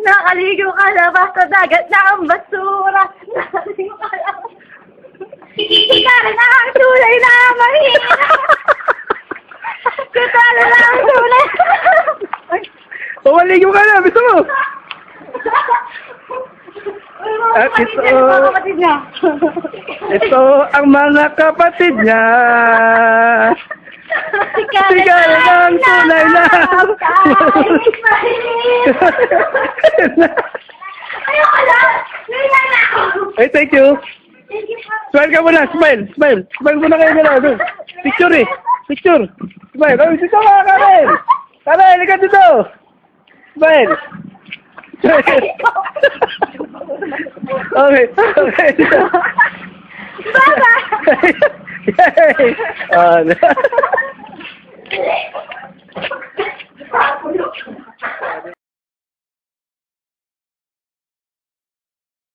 Nakaligo ka na ba sa dagat na ang basura? Nakaligo ka na. Kutala na ang tulay na mahina. Kutala na ang tulay. Pumaligo ka na, gusto mo? At ito ang mga kapatid niya. Sigal ng tunay na. Ayoko na! Lila na ako! Hey, thank you. Thank you po. Smile ka muna, smile, smile. Smile muna kayo nila. Picture eh. Picture. Smile. Oh, dito ka, Karen. Karen, halika dito. Smile. Okay, okay. Bye-bye! Yay!